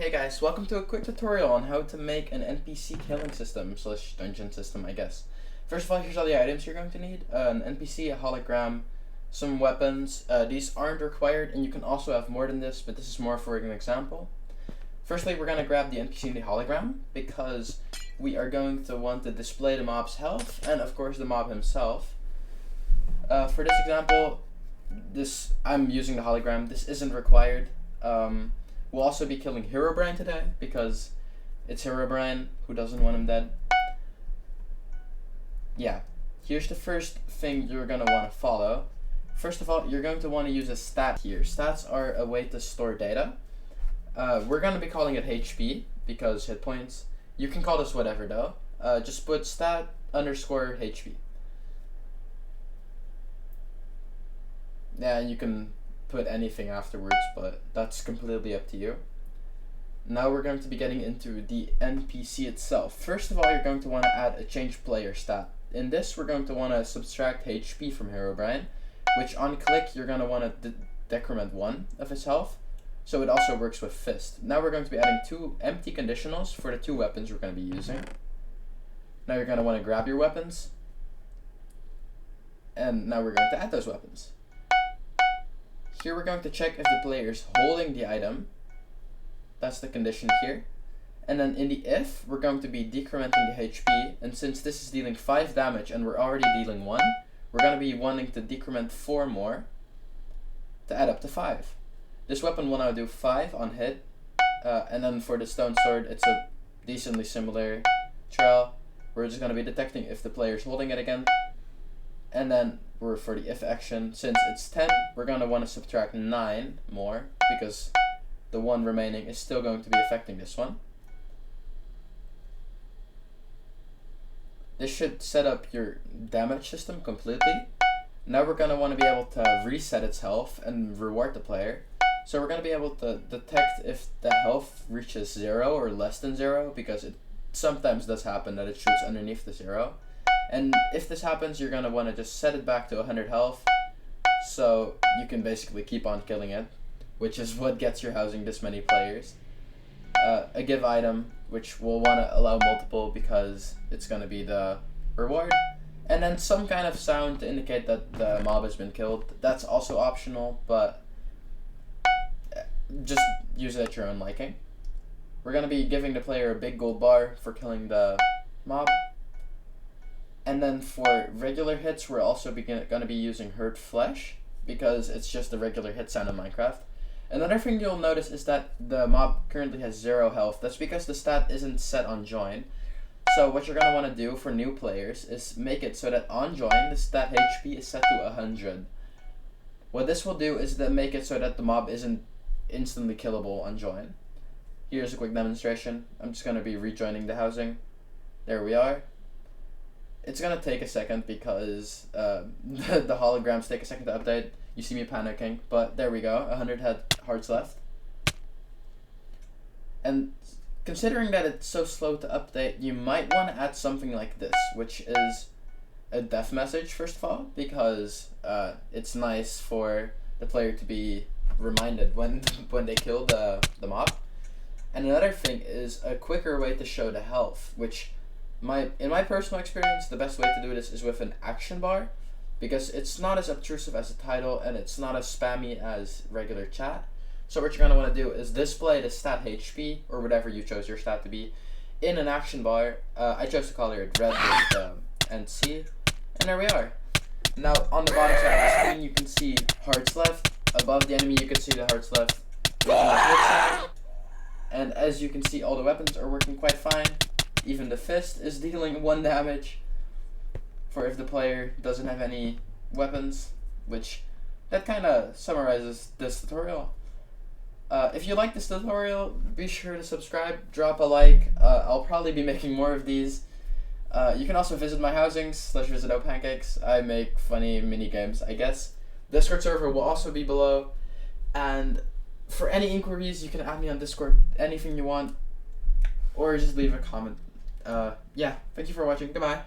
Hey guys, welcome to a quick tutorial on how to make an NPC killing system / dungeon system, I guess. First of all, here's all the items you're going to need. An NPC, a hologram, some weapons. These aren't required, and you can also have more than this, but this is more for an example. Firstly, we're going to grab the NPC and the hologram, because we are going to want to display the mob's health, and of course the mob himself. For this example, I'm using the hologram. This isn't required. We'll also be killing Herobrine today, because it's Herobrine. Who doesn't want him dead? Yeah. Here's the first thing you're going to want to follow. First of all, you're going to want to use a stat here. Stats are a way to store data. We're going to be calling it HP, because hit points. You can call this whatever though. Just put stat underscore HP. Yeah, you can put anything afterwards, but that's completely up to you. Now we're going to be getting into the NPC itself. First of all, you're going to want to add a change player stat. In this, we're going to want to subtract HP from Herobrine, which on click, you're going to want to decrement 1 of his health. So it also works with Fist. Now we're going to be adding 2 empty conditionals for the 2 weapons we're going to be using. Now you're going to want to grab your weapons. And now we're going to add those weapons. Here we're going to check if the player is holding the item. That's the condition here. And then in the if, we're going to be decrementing the HP. And since this is dealing 5 damage and we're already dealing 1, we're going to be wanting to decrement 4 more to add up to 5. This weapon will now do 5 on hit. And then for the stone sword, it's a decently similar trail. We're just going to be detecting if the player is holding it again. And then for the if action, since it's 10, we're going to want to subtract 9 more, because the 1 remaining is still going to be affecting this one. This should set up your damage system completely. Now we're going to want to be able to reset its health and reward the player. So we're going to be able to detect if the health reaches 0 or less than 0, because it sometimes does happen that it shoots underneath the 0. And if this happens, you're going to want to just set it back to 100 health, so you can basically keep on killing it, which is what gets your housing this many players. A give item, which we'll want to allow multiple because it's going to be the reward. And then some kind of sound to indicate that the mob has been killed. That's also optional, but just use it at your own liking. We're going to be giving the player a big gold bar for killing the mob. And then for regular hits, we're also going to be using Hurt Flesh, because it's just a regular hit sound in Minecraft. Another thing you'll notice is that the mob currently has 0 health. That's because the stat isn't set on join. So what you're going to want to do for new players is make it so that on join, the stat HP is set to 100. What this will do is that make it so that the mob isn't instantly killable on join. Here's a quick demonstration. I'm just going to be rejoining the housing. There we are. It's going to take a second because the holograms take a second to update. You see me panicking, but there we go. 100 hearts left. And considering that it's so slow to update, you might want to add something like this, which is a death message, first of all, because it's nice for the player to be reminded when they kill the mob. And another thing is a quicker way to show the health, which in my personal experience, the best way to do this is with an action bar, because it's not as obtrusive as a title and it's not as spammy as regular chat. So what you're going to want to do is display the stat HP, or whatever you chose your stat to be, in an action bar. I chose to color it red with NC, and there we are. Now on the bottom side of the screen you can see hearts left. Above the enemy you can see the hearts left. And as you can see, all the weapons are working quite fine. Even the fist is dealing 1 damage for if the player doesn't have any weapons, which that kind of summarizes this tutorial. If you like this tutorial, be sure to subscribe, drop a like. I'll probably be making more of these. You can also visit my housings / visit oPancakes. I make funny mini games, I guess. Discord server will also be below. And for any inquiries, you can add me on Discord, anything you want, or just leave a comment. Yeah, thank you for watching. Goodbye.